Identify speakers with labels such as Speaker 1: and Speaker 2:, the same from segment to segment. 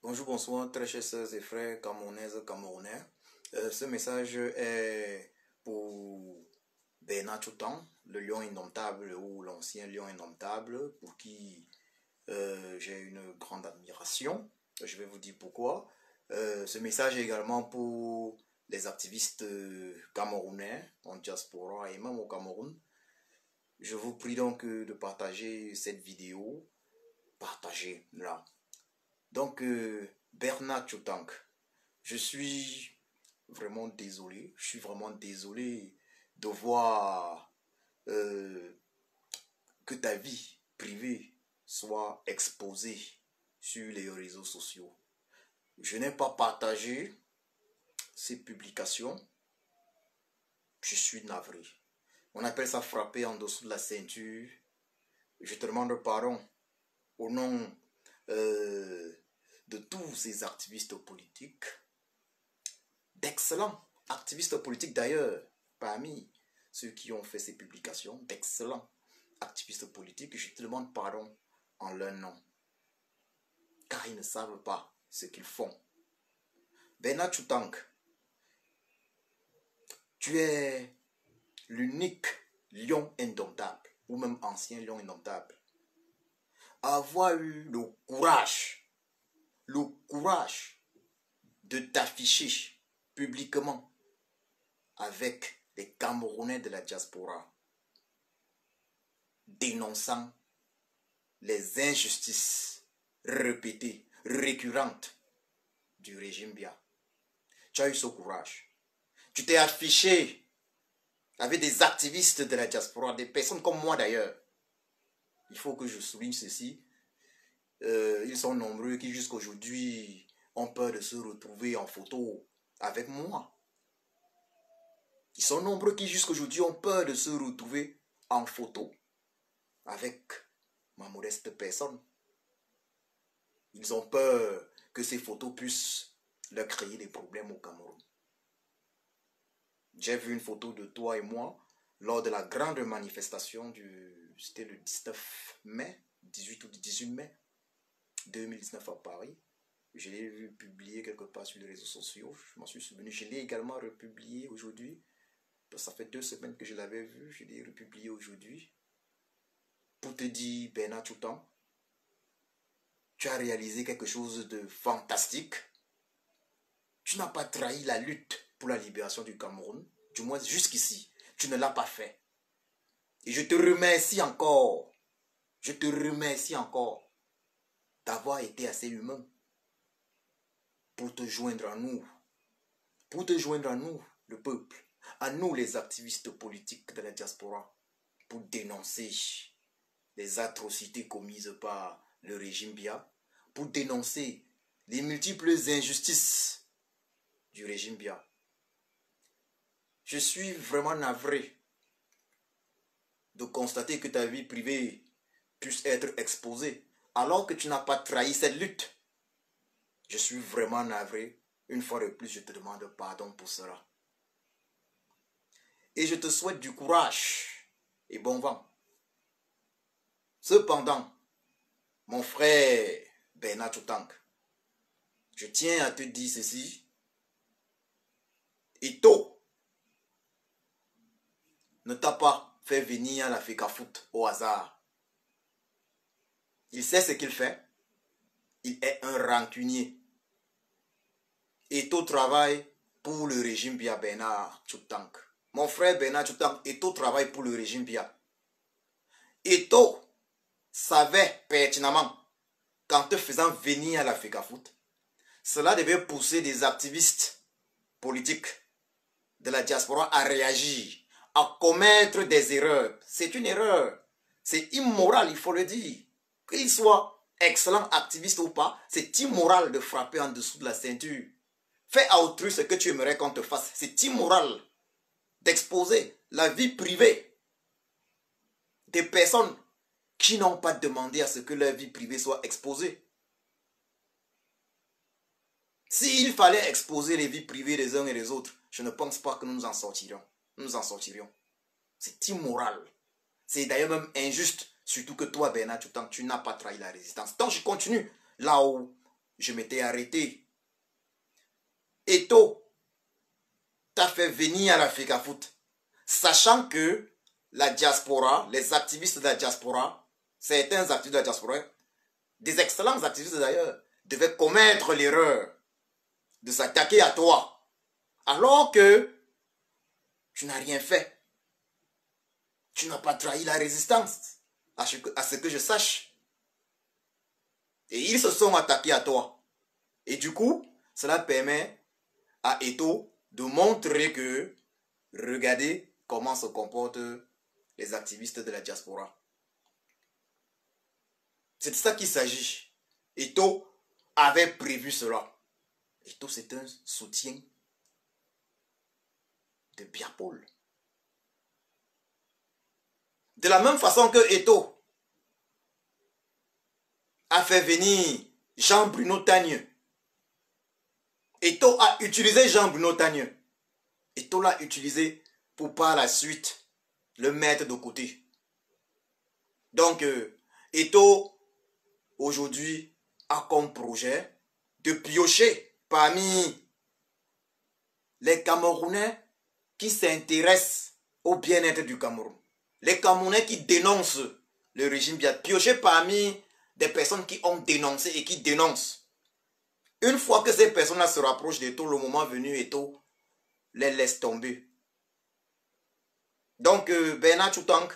Speaker 1: Bonjour, bonsoir, très chers sœurs et frères camerounaises, camerounais. Ce message est pour Bernard Choutan, le lion indomptable ou l'ancien lion indomptable, pour qui j'ai une grande admiration. Je vais vous dire pourquoi. Ce message est également pour les activistes camerounais en diaspora et même au Cameroun. Je vous prie donc de partager cette vidéo. Partagez-la. Donc, Bernard Choutank, je suis vraiment désolé. Je suis vraiment désolé de voir que ta vie privée soit exposée sur les réseaux sociaux. Je n'ai pas partagé ces publications. Je suis navré. On appelle ça frapper en dessous de la ceinture. Je te demande pardon au nom de tous ces activistes politiques, d'excellents activistes politiques d'ailleurs, parmi ceux qui ont fait ces publications, d'excellents activistes politiques, je te demande pardon en leur nom, car ils ne savent pas ce qu'ils font. Bernard Choutank, tu es l'unique lion indomptable, ou même ancien lion indomptable, à avoir eu le courage de t'afficher publiquement avec les Camerounais de la diaspora, dénonçant les injustices répétées, récurrentes du régime Biya. Tu as eu ce courage. Tu t'es affiché avec des activistes de la diaspora, des personnes comme moi d'ailleurs. Il faut que je souligne ceci. Ils sont nombreux qui jusqu'à aujourd'hui ont peur de se retrouver en photo avec moi. Ils sont nombreux qui jusqu'à aujourd'hui ont peur de se retrouver en photo avec ma modeste personne. Ils ont peur que ces photos puissent leur créer des problèmes au Cameroun. J'ai vu une photo de toi et moi lors de la grande manifestation c'était le 19 mai, 18 ou 18 mai 2019 à Paris. Je l'ai vu publier quelque part sur les réseaux sociaux. Je m'en suis souvenu. Je l'ai également republié aujourd'hui. Ça fait 2 semaines que je l'avais vu. Je l'ai republié aujourd'hui. Pour te dire, Bernard Choutan, tu as réalisé quelque chose de fantastique. Tu n'as pas trahi la lutte pour la libération du Cameroun. Du moins jusqu'ici, tu ne l'as pas fait. Et je te remercie encore. Je te remercie encore d'avoir été assez humain pour te joindre à nous. Pour te joindre à nous, le peuple. À nous, les activistes politiques de la diaspora. Pour dénoncer les atrocités commises par le régime Biya. Pour dénoncer les multiples injustices du régime Biya. Je suis vraiment navré de constater que ta vie privée puisse être exposée alors que tu n'as pas trahi cette lutte. Je suis vraiment navré. Une fois de plus, je te demande pardon pour cela. Et je te souhaite du courage et bon vent. Cependant, mon frère Bernard Choutank, je tiens à te dire ceci. Ito ne t'a pas fait venir à la FECAFOOT au hasard. Il sait ce qu'il fait. Il est un rancunier. Ito travaille pour le régime Biya, Bernard Choutank. Mon frère Bernard Choutank, Ito travaille pour le régime Biya. Ito savait pertinemment qu'en te faisant venir à la FECAFOOT, cela devait pousser des activistes politiques de la diaspora à réagir, à commettre des erreurs. C'est une erreur. C'est immoral, il faut le dire. Qu'il soit excellent activiste ou pas, c'est immoral de frapper en dessous de la ceinture. Fais à autrui ce que tu aimerais qu'on te fasse. C'est immoral d'exposer la vie privée des personnes qui n'ont pas demandé à ce que leur vie privée soit exposée. S'il fallait exposer les vies privées des uns et des autres, je ne pense pas que nous nous en sortirions. Nous nous en sortirions. C'est immoral. C'est d'ailleurs même injuste. Surtout que toi, Bernard Choutank, tu n'as pas trahi la résistance. Donc je continue là où je m'étais arrêté. Eto'o t'a fait venir à l'Africa Foot, sachant que la diaspora, les activistes de la diaspora, certains activistes de la diaspora, des excellents activistes d'ailleurs, devaient commettre l'erreur de s'attaquer à toi, alors que tu n'as rien fait. Tu n'as pas trahi la résistance, à ce que je sache. Et ils se sont attaqués à toi. Et du coup, cela permet à Eto'o de montrer que, regardez comment se comportent les activistes de la diaspora. C'est de ça qu'il s'agit. Eto'o avait prévu cela. Eto'o, c'est un soutien de Pierre-Paul. De la même façon que Eto'o a fait venir Jean-Bruno Tagneux. Eto'o a utilisé Jean-Bruno Tagneux. Eto'o l'a utilisé pour par la suite le mettre de côté. Donc, Eto'o aujourd'hui a comme projet de piocher parmi les Camerounais qui s'intéressent au bien-être du Cameroun. Les Camerounais qui dénoncent le régime Biya, piocher parmi des personnes qui ont dénoncé et qui dénoncent. Une fois que ces personnes-là se rapprochent d'Eto'o, le moment venu, Eto'o les laisse tomber. Donc, Bernard Choutank,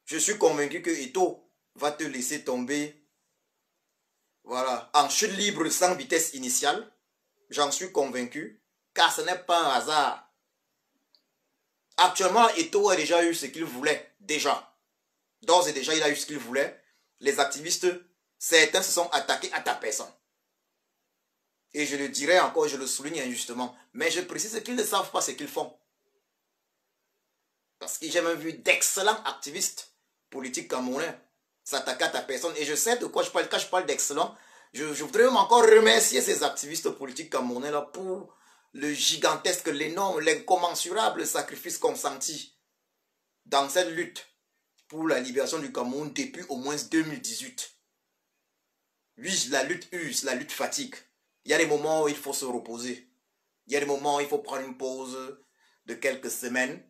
Speaker 1: je suis convaincu que Eto'o va te laisser tomber, voilà, en chute libre sans vitesse initiale. J'en suis convaincu, car ce n'est pas un hasard. Actuellement, Eto'o a déjà eu ce qu'il voulait, déjà. D'ores et déjà, il a eu ce qu'il voulait. Les activistes, certains se sont attaqués à ta personne. Et je le dirai encore, je le souligne injustement. Mais je précise qu'ils ne savent pas ce qu'ils font. Parce que j'ai même vu d'excellents activistes politiques camerounais s'attaquer à ta personne. Et je sais de quoi je parle. Quand je parle d'excellents, je voudrais même encore remercier ces activistes politiques camerounais là pour le gigantesque, l'énorme, l'incommensurable sacrifice consenti dans cette lutte pour la libération du Cameroun depuis au moins 2018. Oui, la lutte use, la lutte fatigue. Il y a des moments où il faut se reposer. Il y a des moments où il faut prendre une pause de quelques semaines,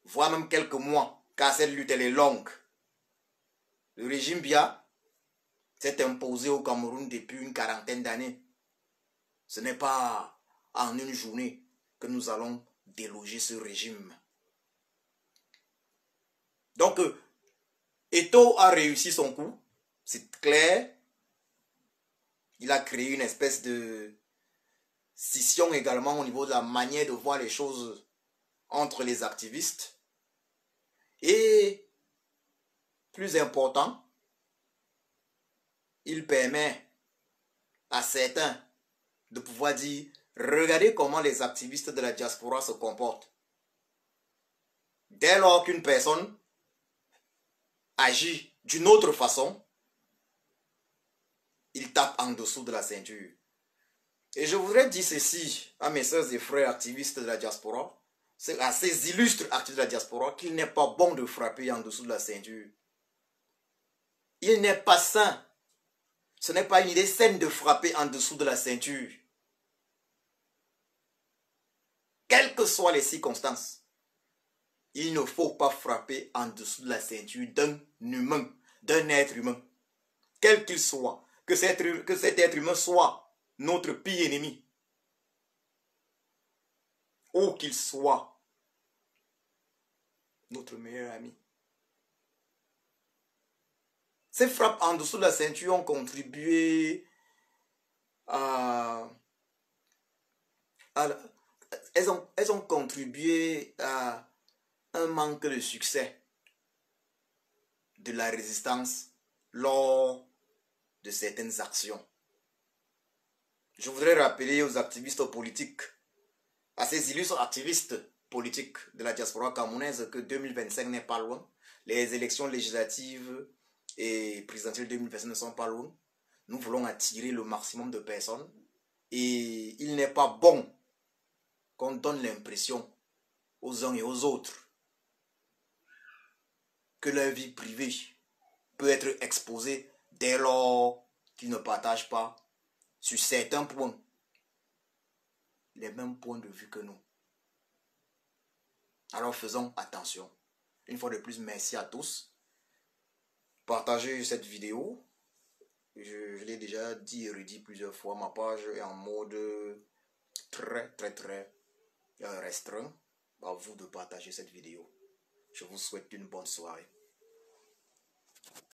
Speaker 1: voire même quelques mois, car cette lutte elle est longue. Le régime Biya s'est imposé au Cameroun depuis une quarantaine d'années. Ce n'est pas en une journée que nous allons déloger ce régime. Donc, Eto'o a réussi son coup, c'est clair. Il a créé une espèce de scission également au niveau de la manière de voir les choses entre les activistes. Et, plus important, il permet à certains de pouvoir dire, regardez comment les activistes de la diaspora se comportent. Dès lors qu'une personne agit d'une autre façon, il tape en dessous de la ceinture. Et je voudrais dire ceci à mes sœurs et frères activistes de la diaspora, à ces illustres activistes de la diaspora, qu'il n'est pas bon de frapper en dessous de la ceinture. Il n'est pas sain. Ce n'est pas une idée saine de frapper en dessous de la ceinture. Quelles que soient les circonstances, il ne faut pas frapper en dessous de la ceinture d'un humain, d'un être humain. Quel qu'il soit, que cet être humain soit notre pire ennemi, ou qu'il soit notre meilleur ami. Ces frappes en dessous de la ceinture ont contribué elles ont contribué à un manque de succès de la résistance lors de certaines actions. Je voudrais rappeler aux activistes politiques, à ces illustres activistes politiques de la diaspora camerounaise que 2025 n'est pas loin. Les élections législatives et présidentielles 2025 ne sont pas loin. Nous voulons attirer le maximum de personnes et il n'est pas bon qu'on donne l'impression aux uns et aux autres que leur vie privée peut être exposée dès lors qu'ils ne partagent pas sur certains points, les mêmes points de vue que nous. Alors faisons attention. Une fois de plus, merci à tous. Partagez cette vidéo. Je l'ai déjà dit et redit plusieurs fois. Ma page est en mode très restreint. À vous de partager cette vidéo. Je vous souhaite une bonne soirée.